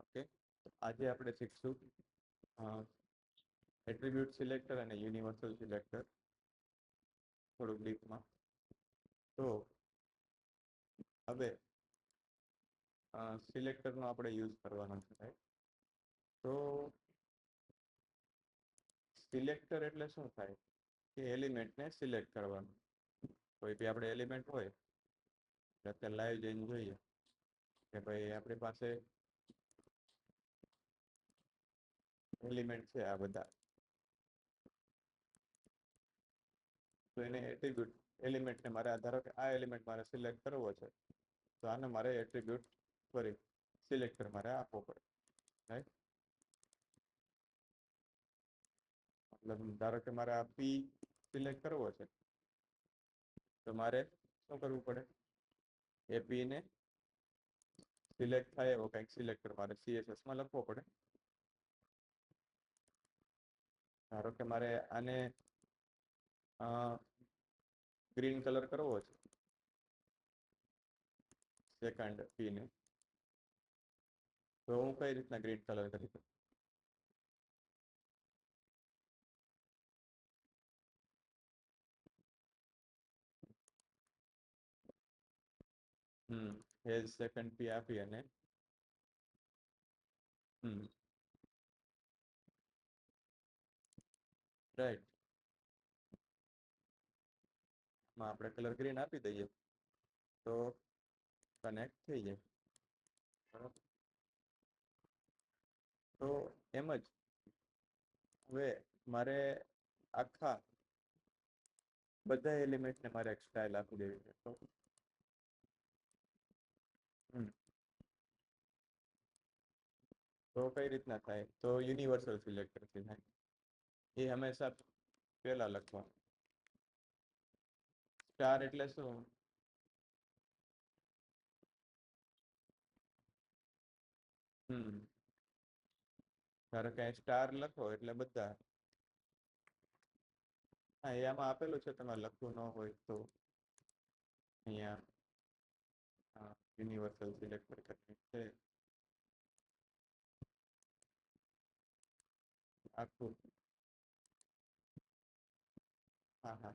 Okay, તો આજે આપણે શીખશું એટ્રીબ્યુટ સિલેક્ટર અને યુનિવર્સલ સિલેક્ટર થોડુંક ડીપમાં. તો હવે સિલેક્ટરનો આપણે યુઝ કરવાનો છે. તો સિલેક્ટર એટલે શું થાય કે એલિમેન્ટને સિલેક્ટ કરવાનું. કોઈ બી આપણે એલિમેન્ટ હોય અત્યારે લાઈવ જઈને જોઈએ કે ભાઈ આપણી પાસે એલિમેન્ટ છે આ બધા, તો એને એટ્રીબ્યુટ એલિમેન્ટને મારે ધારો કે આ એલિમેન્ટ મારે સિલેક્ટ કરવો છે, તો આને મારે એટ્રીબ્યુટ સોરી સિલેક્ટર મારે આપવો પડે, રાઈટ? મતલબ ધારો કે મારે આ પી સિલેક્ટ કરવો છે, તો મારે શું કરવું પડે? એ પી ને સિલેક્ટ થાય એવો કંઈક સિલેક્ટર મારે CSS માં લખવો પડે. ધારો કે મારે આને ગ્રીન કલર કરવો છે સેકન્ડ પી ને, તો હું કઈ રીતના ગ્રીન કલર કરી શકું? હેઝ સેકન્ડ પી આપી અને રાઈટ, માં આપણે કલર ગ્રીન આપી દઈએ તો કનેક્ટ થઈ જાય. બરાબર, તો એમ જ હવે મારે આખા બધા એલિમેન્ટને મારે એક સ્ટાઇલ આપી દેવી છે. તો તો કઈ રીતના થાય? તો યુનિવર્સલ સિલેક્ટરથી થાય. એ હંમેશા પહેલા લખવાનું. સ્ટાર એટલે શું? ધારો કે સ્ટાર લખો એટલે બધા. હા, એ આમાં આપેલું છે, તમારે લખવું ન હોય તો અહીંયા યુનિવર્સલ સિલેક્ટર છે આખું. હા હા,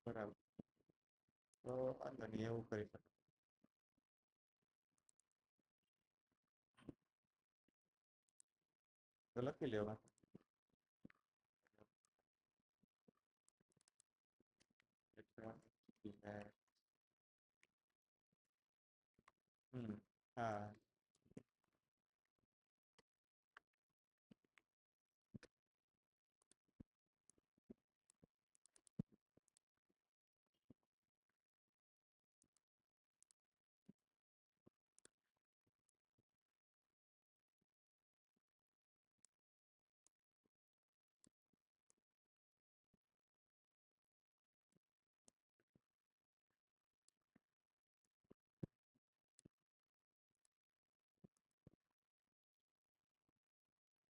બરાબર. તો વાંધો નહીં, એવું કરી શકો. તો લખી લેવા. હા,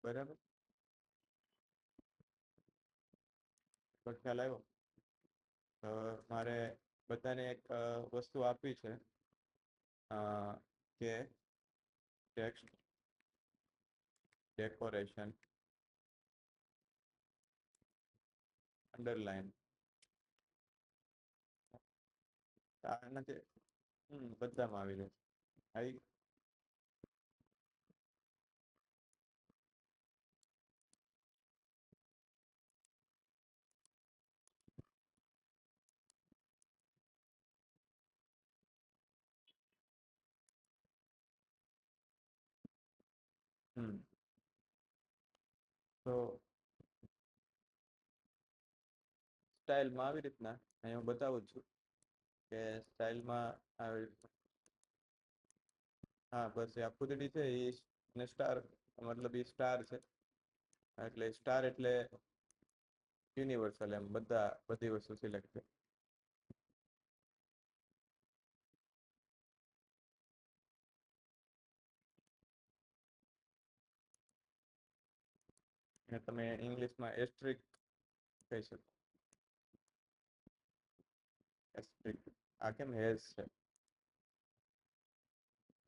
બરાબર. તો ખ્યાલ આવ્યો. મારે બધાને એક વસ્તુ આપી છે કે ટેક્સ્ટ ડેકોરેશન અંડરલાઈન. આ નથી. બધામાં આવી જાય. આવી. તો સ્ટાઇલમાં આવી રીતના અહીં હું બતાવું છું કે સ્ટાઇલમાં આવી. હા, બસ એ આ ફૂદડી છે એ સ્ટાર, મતલબ એ સ્ટાર છે. એટલે સ્ટાર એટલે યુનિવર્સલ, એમ બધી વસ્તુ સિલેક્ટ છે. અને તમે ઇંગ્લિશમાં એસ્ટ્રિક કહી શકો. એસ્ટ્રિક. આ કેમ હેઝ છે,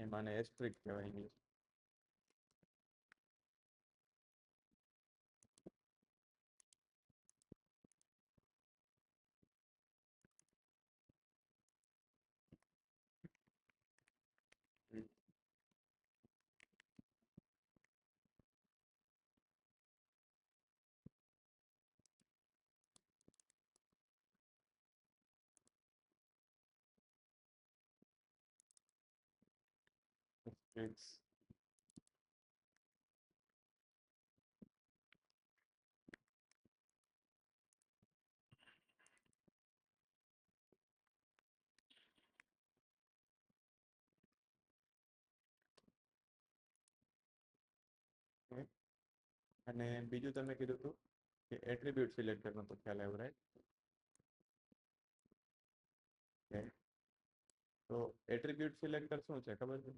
એમાં એસ્ટ્રિક કહેવાય ઇંગ્લિશ. મેટ્રિક્સ. અને બીજું તમે કીધું હતું કે એટ્રીબ્યુટ સિલેક્ટરનો તો ખ્યાલ આવ્યો, રાઈટ? તો એટ્રીબ્યુટ સિલેક્ટર શું છે ખબર છે?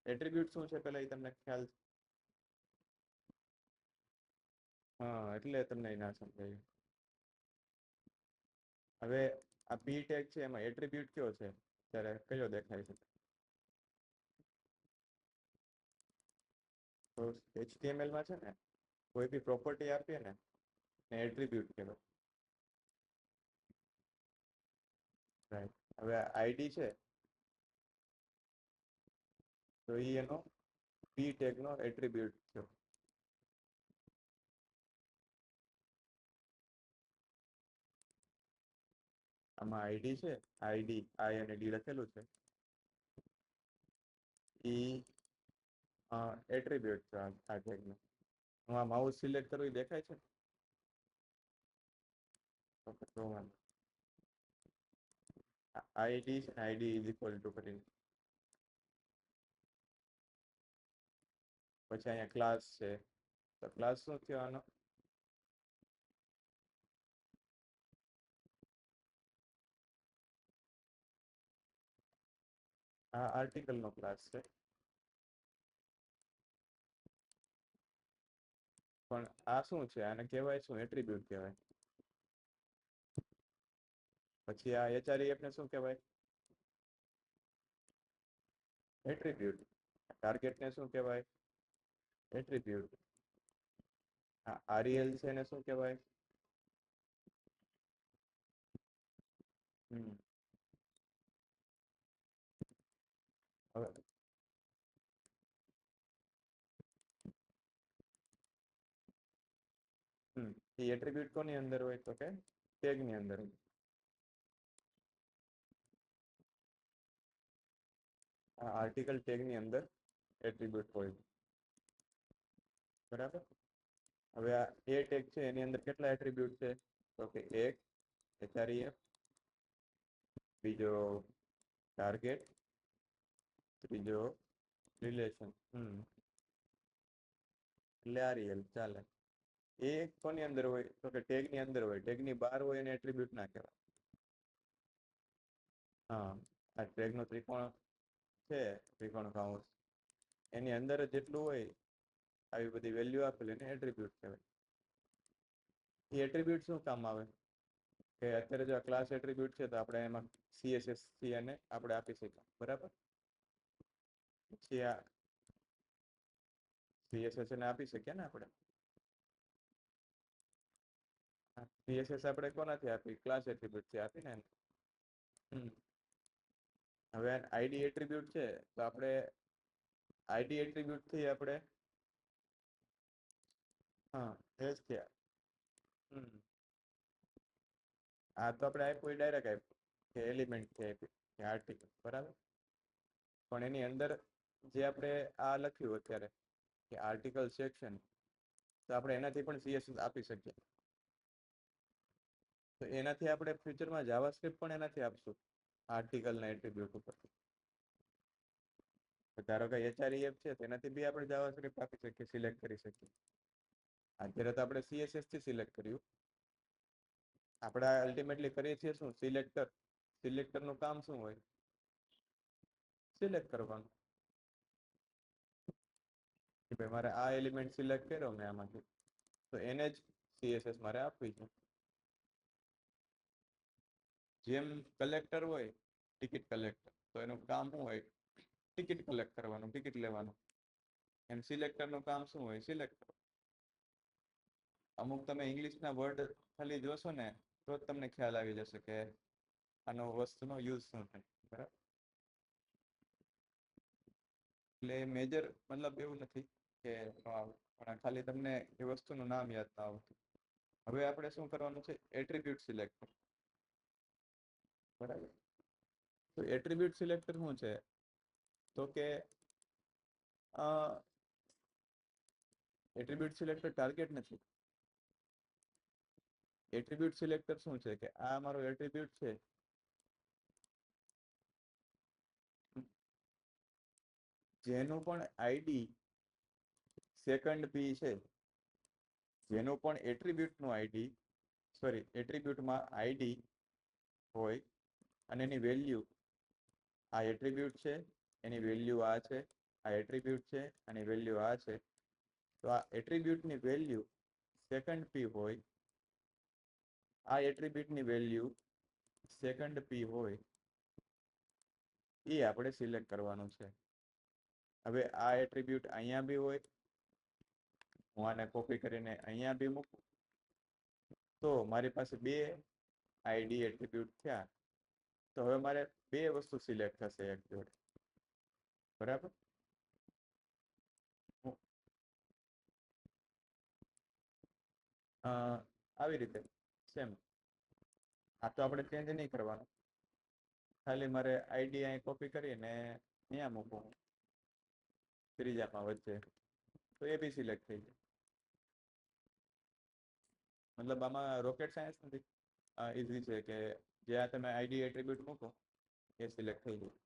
એટ્રીબ્યુટ શું છે પેલા એ તમને ખ્યાલ છે? હા, એટલે તમને એ ના સમજાયું. હવે આ પી ટેગ છે એમાં એટ્રીબ્યુટ કયો છે, ત્યારે કયો દેખાય છે? તો HTML માં છે ને કોઈ બી પ્રોપર્ટી આપીએ ને એટ્રીબ્યુટ કહેવાય, રાઈટ? હવે આઈડી છે તો એ એનો પી ટેગ નો એટ્રીબ્યુટ છે. આમાં આઈડી છે, આઈડી આઈ અને ડી લખેલું છે, ઈ એટ્રીબ્યુટ છે આ ટેગનું. હું આ માઉસ સિલેક્ટ કરું એ દેખાય છે? આઈડી છે, આઈડી ઇઝ ઇક્વલ ટુ કરીને પછી અહીંયા ક્લાસ છે, તો ક્લાસ શું થયો આનો? આ આર્ટિકલ નો ક્લાસ છે, પણ આ શું છે? આને કહેવાય શું? એટ્રીબ્યુટ કહેવાય. પછી આ HREF ને શું કહેવાય? એટ્રીબ્યુટ. ટાર્ગેટ ને શું કહેવાય? એટ્રીબ્યુટ. આ REL છે એને શું કહેવાય? હવે એ એટ્રીબ્યુટ કોની અંદર હોય તો કે ટેગ ની અંદર હોય. આ આર્ટિકલ ટેગ ની અંદર એટ્રીબ્યુટ હોય, બરાબર? હવે આ એ ટેગ છે એની અંદર કેટલા એટ્રીબ્યુટ છે તો કે એક HREF, બીજો ટાર્ગેટ, ત્રીજો રિલેશન, એટલે REL ચાલે. એ કોની અંદર હોય તો કે ટેગ ની અંદર હોય, ટેગ ની બહાર હોય એને એટ્રીબ્યુટ ના કહેવાય. હા, આ ટેગ નો ત્રિકોણ છે, ત્રિકોણ કૌંસ, એની અંદર જેટલું હોય આવી બધી વેલ્યુ આપેલી એને એટ્રીબ્યુટ કહેવાય. એ એટ્રીબ્યુટ શું કામ આવે કે અત્યારે જો આ ક્લાસ એટ્રીબ્યુટ છે તો આપણે એમાં CSS થી એને આપણે આપી શકીએ, બરાબર? પછી આ CSS એને આપી શકીએ ને આપણે. CSS આપણે કોનાથી આપી? ક્લાસ એટ્રીબ્યુટ થી આપી ને. હવે આઈડી એટ્રીબ્યુટ છે તો આપણે આઈડી એટ્રીબ્યુટ થી આપણે હા એ જ થયા. આ તો આપણે આપ્યું ડાયરેક્ટ આપ્યું કે એલિમેન્ટ થી આપ્યું કે આર્ટિકલ, બરાબર? પણ એની અંદર જે આપણે આ લખ્યું અત્યારે કે આર્ટિકલ સેક્શન, તો આપણે એનાથી પણ CSS આપી શકીએ. તો એનાથી આપણે ફ્યુચરમાં જાવાસ્ક્રિપ્ટ પણ એનાથી આપશું આર્ટિકલના એટ્રીબ્યુટ ઉપર. ધારો કે HREF છે તેનાથી બી આપણે જાવાસ્ક્રિપ્ટ આપી શકીએ, સિલેક્ટ કરી શકીએ. અત્યારે તો આપણે CSS થી સિલેક્ટ કર્યું. આપણે અલ્ટિમેટલી કરીએ છીએ શું? સિલેક્ટર. સિલેક્ટરનું કામ શું હોય? સિલેક્ટ કરવાનું કે ભાઈ મારે આ એલિમેન્ટ સિલેક્ટ કર્યો મેં આમાંથી, તો એને જ CSS મારે આપવી છે. જેમ કલેક્ટર હોય, ટિકિટ કલેક્ટર, તો એનું કામ શું હોય? ટિકિટ કલેક્ટ કરવાનું, ટિકિટ લેવાનું. એમ સિલેક્ટરનું કામ શું હોય? સિલેક્ટ કરવાનું. અમુક તમે ઇંગ્લિશના વર્ડ ખાલી જોશો ને તો જ તમને ખ્યાલ આવી જશે કે આનો વસ્તુનો યુઝ શું થાય, બરાબર? એટલે મેજર મતલબ એવું નથી કે પણ ખાલી તમને એ વસ્તુનું નામ યાદ ના આવતું. હવે આપણે શું કરવાનું છે? એટ્રીબ્યુટ સિલેક્ટ, બરાબર? તો એટ્રીબ્યુટ સિલેક્ટર શું છે? તો કે એટ્રીબ્યુટ સિલેક્ટર ટાર્ગેટ નથી. એટ્રીબ્યુટ સિલેક્ટર શું છે કે આ મારો એટ્રીબ્યુટ છે, જેનું પણ આઈડી સેકન્ડ પી છે, જેનું પણ એટ્રીબ્યુટનું આઈડી એટ્રીબ્યુટમાં આઈડી હોય અને એની વેલ્યુ આ એટ્રીબ્યુટ છે, એની વેલ્યુ આ છે, આ એટ્રીબ્યુટ છે અને વેલ્યુ આ છે, તો આ એટ્રીબ્યુટની વેલ્યુ સેકન્ડ પી હોય, આ એટ્રીબ્યુટની વેલ્યુ સેકન્ડ પી હોય, એ આપણે સિલેક્ટ કરવાનું છે. હવે આ એટ્રીબ્યુટ અહીંયા બી હોય, હું આને કોપી કરીને અહીંયા બી મૂકું, તો મારી પાસે બે આઈડી એટ્રીબ્યુટ થયા. તો હવે મારે બે વસ્તુ સિલેક્ટ થશે એક જોડે, બરાબર. આવી રીતે સેમ. આ તો આપણે ચેન્જ નહીં કરવાનું, ખાલી મારે આઈડી અહીં કોપી કરીને અહીંયા મૂકું ત્રીજામાં વચ્ચે, તો એ બી સિલેક્ટ થઈ જાય. મતલબ આમાં રોકેટ સાયન્સ નથી, ઇઝી છે કે જ્યાં તમે આઈડી એટ્રીબ્યુટ મૂકો એ સિલેક્ટ થઈ જાય.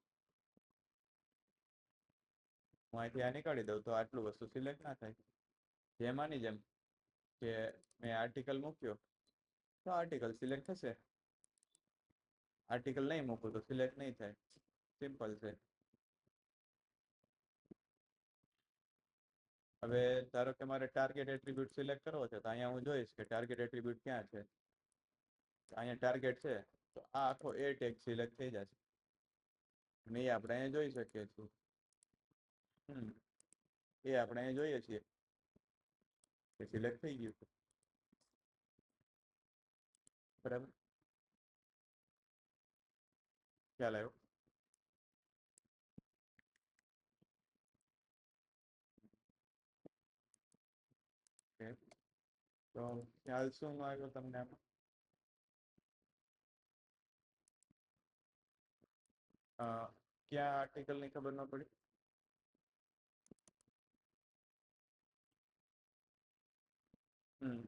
હું અહીંથી આ નીકાળી દઉં તો આટલું વસ્તુ સિલેક્ટ ના થાય. જેમાંની જેમ કે મેં આર્ટિકલ મૂક્યો તો આર્ટિકલ સિલેક્ટ થશે, આર્ટિકલ નહીં મૂકું તો સિલેક્ટ નહીં થાય. સિમ્પલ છે. હવે ધારો કે મારે ટાર્ગેટ એટ્રીબ્યુટ સિલેક્ટ કરવો છે, તો અહીંયા હું જોઈશ કે ટાર્ગેટ એટ્રીબ્યુટ ક્યાં છે. અહીંયા ટાર્ગેટ છે, તો આ આખો એ ટેગ સિલેક્ટ થઈ જશે અને એ આપણે અહીંયા જોઈ શકીએ છીએ. એ આપણે અહીંયા જોઈએ છીએ કે સિલેક્ટ થઈ ગયું છે, બરાબર. ખ્યાલ આવ્યો? તો ખ્યાલ શું આવ્યો તમને આમાં? ક્યાં આર્ટિકલ ની ખબર ન પડી? હમ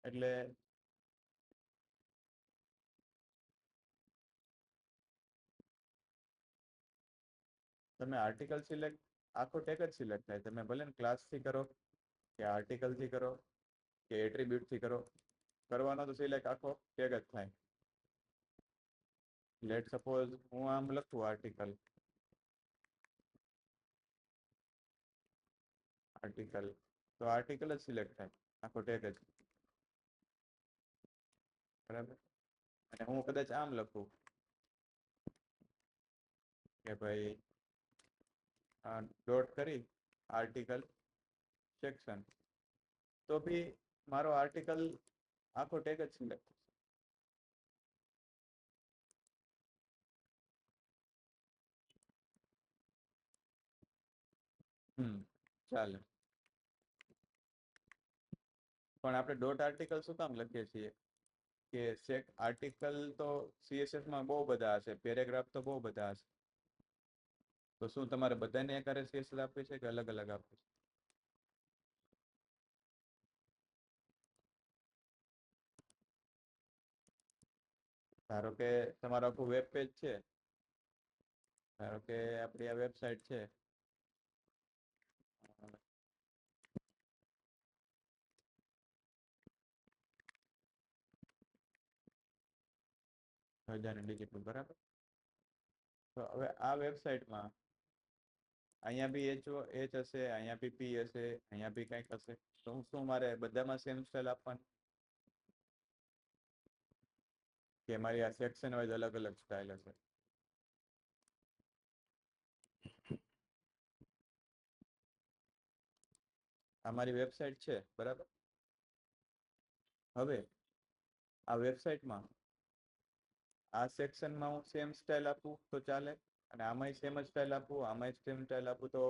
એટલે તમે આર્ટિકલ સિલેક્ટ આખો ટેગ જ સિલેક્ટ થાય. તમે ભલે ને ક્લાસ થી કરો કે આર્ટિકલ થી કરો કે એટ્રીબ્યુટ થી કરો, કરવાનો તો સિલેક્ટ આખો ટેગ જ થાય. લેટ સપોઝ હું આમ લખું આર્ટિકલ તો આર્ટિકલ જ સિલેક્ટ થાય, આખો ટેગ જ, બરાબર. અને હું કદાચ આમ લખું કે ભાઈ ડોટ કરી આર્ટિકલ સેક્શન, તો બી મારો આર્ટિકલ આખો ટેગ જ સિલેક્ટ થશે. ચાલે. પણ આપણે ડોટ આર્ટિકલ શું કામ લખીએ છીએ કે સેક આર્ટિકલ તો સીએસએસ માં બહુ બધા હશે, પેરેગ્રાફ તો બહુ બધા હશે, તો શું તમારે બધાને એક સીએસએસ આપવી છે કે અલગ અલગ આપવી છે? ધારો કે તમારો આખું વેબ પેજ છે, ધારો કે આપણી આ વેબસાઇટ છે, ડિજિટલ, બરાબર. તો હવે આ વેબસાઇટમાં અહીંયા બી એચ હશે, અહીંયા બી પી હશે, અહીંયા બી કંઈક હશે, તો શું મારે બધામાં સેમ સ્ટાઇલ આપવાની કે મારી આ સેક્શન વાઇઝ અલગ અલગ સ્ટાઇલ હશે? આ મારી વેબસાઇટ છે, બરાબર. હવે આ વેબસાઇટમાં આ સેક્શનમાં હું સેમ સ્ટાઇલ આપું તો ચાલે, અને આમાંય સેમ જ સ્ટાઇલ આપું, આમાંય સેમ સ્ટાઇલ આપું તો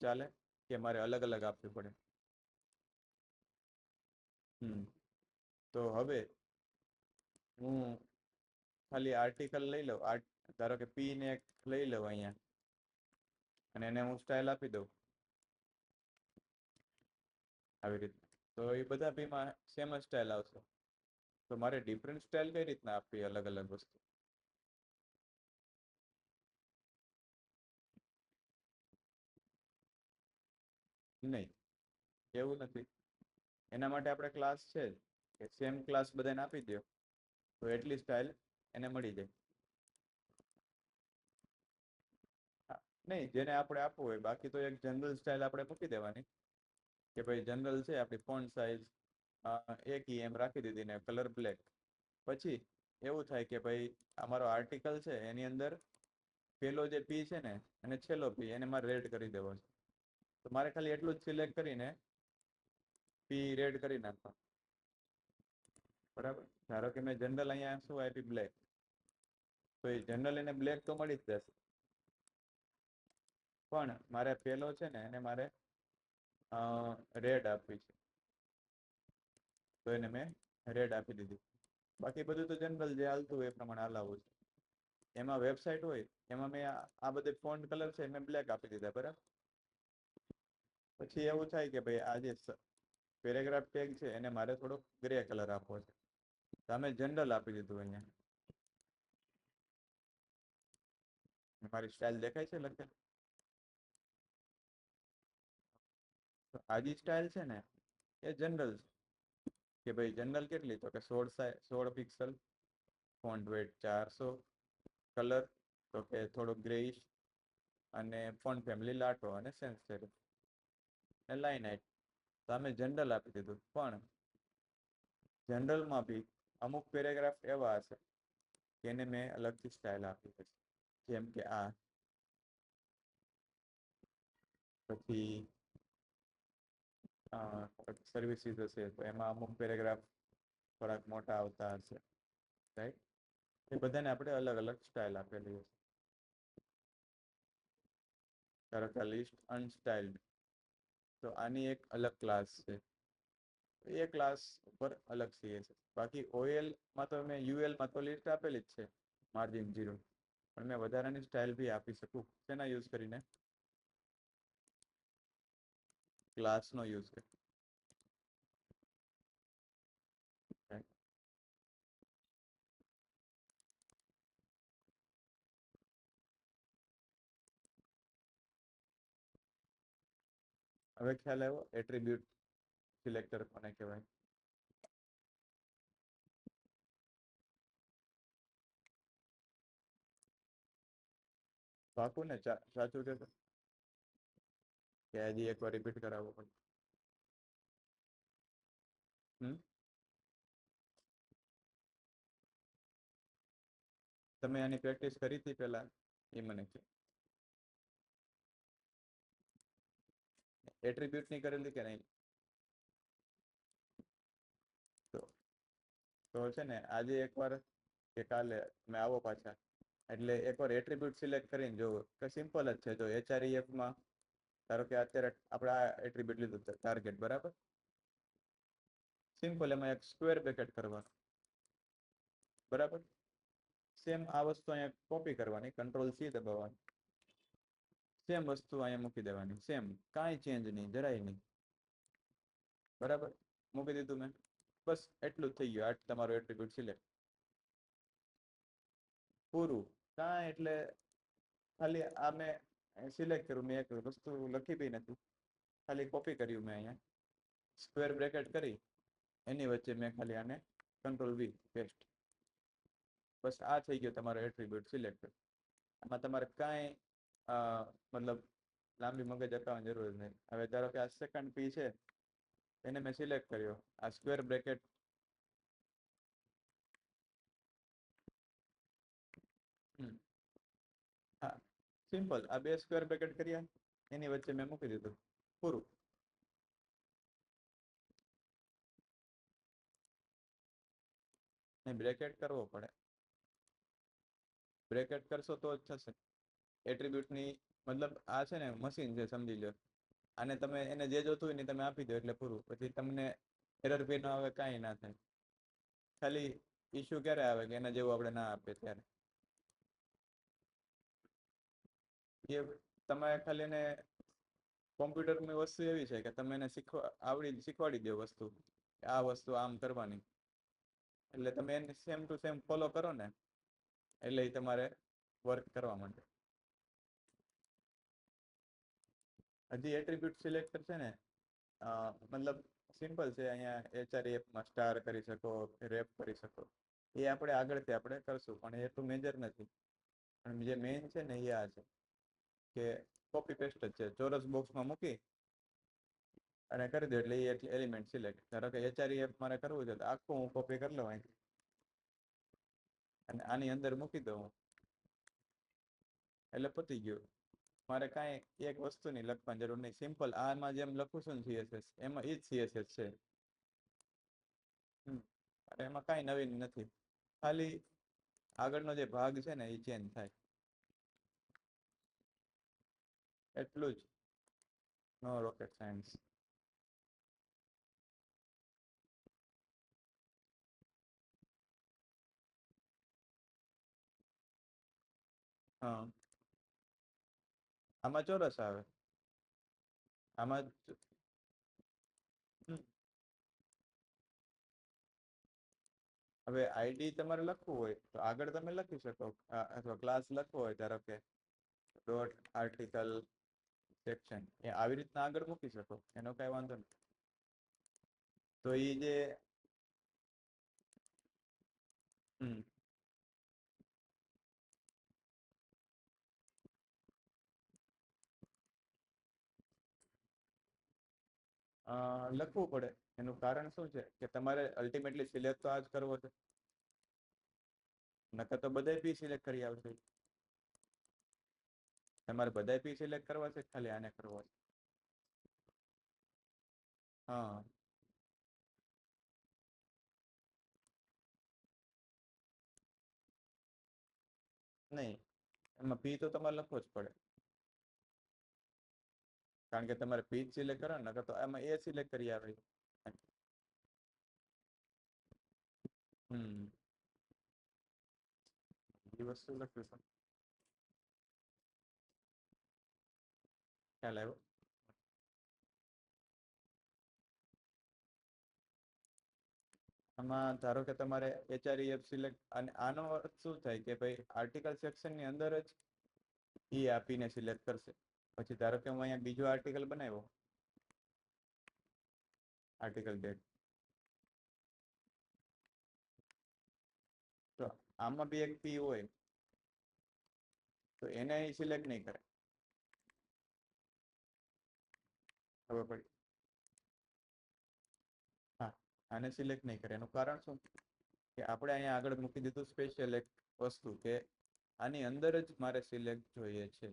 ચાલે? કે મારે અલગ અલગ આપવી પડે? તો હવે હું ખાલી આર્ટિકલ લઈ લઉં, ધારો કે પી ને એક લઈ લઉં અહીંયા, અને એને હું સ્ટાઇલ આપી દઉં આવી રીતે, તો એ બધા પીમાં સેમ જ સ્ટાઇલ આવશે. તો મારે ડિફરન્ટ સ્ટાઇલ કઈ રીતના આપવી અલગ અલગ વસ્તુ? નહીં, એવું નથી. એના માટે આપણે ક્લાસ છે જ, કે સેમ ક્લાસ બધાને આપી દો તો એટલી સ્ટાઇલ એને મળી જાય. હા, નહીં, જેને આપણે આપવું હોય. બાકી તો એક જનરલ સ્ટાઇલ આપણે મૂકી દેવાની કે ભાઈ જનરલ છે આપણી ફોન્ટ સાઇઝ એક એમ રાખી દીધી ને કલર બ્લેક. પછી એવું થાય કે ભાઈ અમારો આર્ટિકલ છે એની અંદર પેલો જે પી છે ને અને છેલ્લો પી એને મારે રેડ કરી દેવો છે. તો મારે ખાલી એટલું જ સિલેક્ટ કરીને પી રેડ કરી નાખવા. બરાબર, ધારો કે મેં જનરલ અહીંયા શું આપી, બ્લેક, તો એ જનરલ એને બ્લેક તો મળી જ જશે. પણ મારે પેલો છે ને એને મારે રેડ આપવી છે, તો એને મેં રેડ આપી દીધી. બાકી બધું તો જનરલ જે હાલતું હોય એ પ્રમાણે હલાવવું છે. એમાં વેબસાઇટ હોય એમાં મેં આ બધે ફોન્ટ કલર છે મેં બ્લેક આપી દીધા, બરાબર. પછી એવું થાય કે ભાઈ આ જે પેરેગ્રાફ ટેગ છે એને મારે થોડોક ગ્રે કલર આપવો છે, તો અમે જનરલ આપી દીધું. અહીંયા મારી સ્ટાઇલ દેખાય છે લખેલ. આ જે સ્ટાઇલ છે ને એ જનરલ છે. કે ભાઈ જનરલ કેટલી, તો કે 16 પિક્સલ, ફોન્ટ વેટ 400, કલર તો કે થોડો ગ્રેઇશ, અને ફોન્ટ ફેમિલી લાટો અને સેન્સ સેરિફ અને લાઇન હાઇટ. તો અમે જનરલ આપી દીધું. પણ જનરલમાં બી અમુક પેરેગ્રાફ એવા હશે કે એને મેં અલગથી સ્ટાઇલ આપી હશે, જેમ કે આ. પછી સર્વિસીસ હશે તો એમાં અમુક પેરેગ્રાફ થોડાક મોટા આવતા હશે, રાઈટ. એ બધાને આપણે અલગ અલગ સ્ટાઇલ આપેલી હશે. ધારો કે લિસ્ટ અનસ્ટાઇલ્ડ, તો આની એક અલગ ક્લાસ છે, એ ક્લાસ ઉપર અલગ સીએસ. બાકી ઓએલમાં તો મેં યુએલમાં તો લિસ્ટ આપેલી જ છે, માર્જિન 0. પણ મેં વધારાની સ્ટાઇલ બી આપી શકું. શેના યુઝ કરીને? ક્લાસનો યુઝ કરે. હવે ખ્યાલ આવ્યો એટ્રીબ્યુટ સિલેક્ટર કોને કહેવાય? પાકું ને? સાચું કે હજી એકવાર રિપીટ કરાવવો પડે? તમે આની પ્રેક્ટિસ કરી હતી પહેલા? એ મને કહે. એટ્રીબ્યુટ ની કરેલી કે નહીં? તો છે ને આજે એકવાર કે કાલે તમે આવો પાછા, એટલે એકવાર એટ્રીબ્યુટ સિલેક્ટ કરીને જોવો કે સિમ્પલ જ છે. જો HREFમાં ધારો કે અત્યારે આપણે આ એટ્રીબ્યુટ લીધું ટાર્ગેટ, બરાબર. સિમ્પલ, એમાં એક સ્ક્વેર બ્રેકેટ કરવાનું, બરાબર. સેમ આ વસ્તુ અહીંયા કોપી કરવાની, Ctrl+C દબાવવાની, સેમ વસ્તુ અહીંયા મૂકી દેવાની, સેમ, કાંઈ ચેન્જ નહીં, જરાય નહીં, બરાબર. મૂકી દીધું મેં. બસ એટલું જ થઈ ગયું. આ તમારું એટ્રીબ્યુટ સિલેક્ટ, પૂરું. કાંઈ એટલે ખાલી આ મેં સિલેક્ટ કર્યું, મેં એક વસ્તુ લખી બી નથી, ખાલી કોપી કર્યું મેં અહીંયા, સ્ક્વેર બ્રેકેટ કરી એની વચ્ચે મેં ખાલી આને Ctrl+V પેસ્ટ. બસ આ થઈ ગયો તમારો એટ્રીબ્યુટ સિલેક્ટ. આમાં તમારે કાંઈ મતલબ લાંબી મગજ અપાવવાની જરૂર નહીં. હવે ધારો કે આ સેકન્ડ પી છે એને મેં સિલેક્ટ કર્યો, આ સ્ક્વેર બ્રેકેટ હા, સિમ્પલ. આ બે સ્ક્વેર બ્રેકેટ કર્યા, એની વચ્ચે મેં મૂકી દીધું, પૂરું. નહીં, બ્રેકેટ કરવો પડે. બ્રેકેટ કરશો તો જ થશે. એટ્રીબ્યુટની મતલબ આ છે ને મશીન છે, સમજી લો. આને તમે એને જે જોતું હોય ને તમે આપી દો એટલે પૂરું. પછી તમને એરર પે ન આવે, કાંઈ ના થાય. ખાલી ઇસ્યુ ક્યારે આવે કે એના જેવું આપણે ના આપીએ ત્યારે. એ તમે ખાલી એને કોમ્પ્યુટરની વસ્તુ એવી છે કે તમે એને શીખવાડી દો વસ્તુ, આ વસ્તુ આમ કરવાની, એટલે તમે એને સેમ ટુ સેમ ફોલો કરો ને એટલે એ તમારે વર્ક કરવા માંડે. હજી એટ્રીબ્યુટ સિલેક્ટર છે ને, મતલબ સિમ્પલ છે. અહીંયા HREFમાં સ્ટાર કરી શકો, રેપ કરી શકો. એ આપણે આગળથી આપણે કરશું, પણ એ એટલું મેજર નથી. પણ જે મેઇન છે ને એ આ છે કે કોપી પેસ્ટ જ છે. ચોરસ બોક્સમાં મૂકી અને કરી દો એટલે એ એલિમેન્ટ સિલેક્ટ. ધારો કે HREF મારે કરવું છે તો આખું હું કોપી કરી લઉં અહીંથી અને આની અંદર મૂકી દઉં એટલે પતી ગયું. મારે કાંઈ એક વસ્તુની લખવાની જરૂર નહીં. સિમ્પલ આમાં જેમ લખું છું ને CSS, એમાં એ જ CSS છે. એમાં કાંઈ નવીન નથી, ખાલી આગળનો જે ભાગ છે ને એ ચેન્જ થાય એટલું જ. નો રોકેટ સાયન્સ. હા, આમાં ચોરસ આવે. આમાં હવે આઈડી તમારે લખવું હોય તો આગળ તમે લખી શકો, અથવા ક્લાસ લખવો હોય ધારો કે ડોટ આર્ટિકલ સેક્શન, એ આવી રીતના આગળ મૂકી શકો, એનો કાંઈ વાંધો નથી. તો એ જે લખવું પડે. એનું કારણ શું છે કે તમારે અલ્ટિમેટલી સિલેક્ટ તો આ જ કરવો છે, નકર તો બધા પી સિલેક્ટ કરી આવશે. તમારે બધા પી સિલેક્ટ કરવા છે, ખાલી આને કરવા છે. હા, નહીં, એમાં પી તો તમારે લખવો જ પડે, કારણ કે તમારે પી જ સિલેક્ટ કરો ને, નકર તો એમાં એ સિલેક્ટ કરી આવે. એ વસ્તુ લખ્યું છે, ખ્યાલ આવ્યો. આમાં ધારો કે તમારે HREF સિલેક્ટ, અને આનો અર્થ શું થાય કે ભાઈ આર્ટિકલ સેક્શનની અંદર જ એ આપીને સિલેક્ટ કરશે. પછી ધારો કે હું અહીંયા બીજો આર્ટિકલ બનાવ્યો, આર્ટિકલ ડેટ, તો આમાં બી એક પી હોય તો એને સિલેક્ટ નહીં કરે. ખબર પડી? હા, આને સિલેક્ટ નહીં કરે. એનું કારણ શું કે આપણે અહીંયા આગળ મૂકી દીધું સ્પેશિયલ એક વસ્તુ કે આની અંદર જ મારે સિલેક્ટ જોઈએ છે.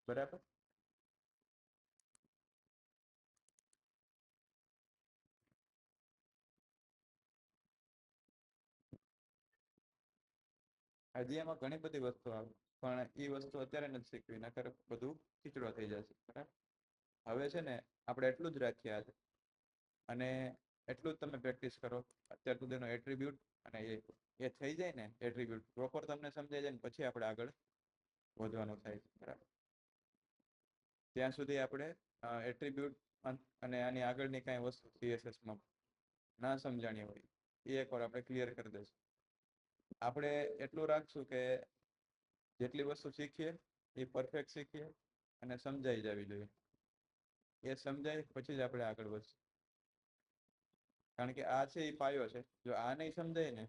બરાબર. હજી એમાં ઘણી બધી વસ્તુ આવે, પણ એ વસ્તુ અત્યારે નથી શીખવી, નકર બધું ખીચડો થઈ જશે. બરાબર. હવે છે ને આપણે એટલું જ રાખીએ આજે, અને એટલું જ તમે પ્રેક્ટિસ કરો. અત્યાર સુધીનો એટ્રીબ્યુટ અને એ થઈ જાય ને, એટ્રીબ્યુટ પ્રોપર તમને સમજાય જાય ને પછી આપણે આગળ વધવાનું થાય. બરાબર. ત્યાં સુધી આપણે એટ્રીબ્યુટ અને આની આગળની કાંઈ વસ્તુ CSSમાં ના સમજાણી હોય એ એકવાર આપણે ક્લિયર કરી દઈશું. આપણે એટલું રાખશું કે જેટલી વસ્તુ શીખીએ એ પરફેક્ટ શીખીએ અને સમજાઈ જવી જોઈએ. એ સમજાય પછી જ આપણે આગળ વધશું, કારણ કે આ છે એ પાયો છે. જો આ નહીં સમજાય ને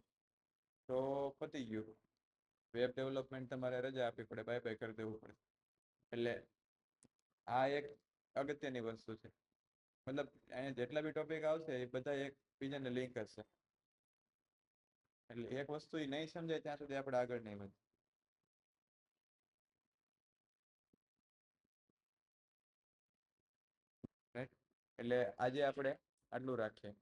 તો પતી ગયું. વેબ ડેવલપમેન્ટ તમારે રજા આપવી પડે, બાય બાય કરી દેવું પડે. એટલે આ એક અગત્યની વસ્તુ છે. મતલબ અહીંયા જેટલા બી ટોપિક આવશે એ બધા એક બીજાને લિંક હશે. એટલે એક વસ્તુ એ નહીં સમજાય ત્યાં સુધી આપણે આગળ નહીં વધીએ. રાઈટ. એટલે આજે આપણે આટલું રાખીએ.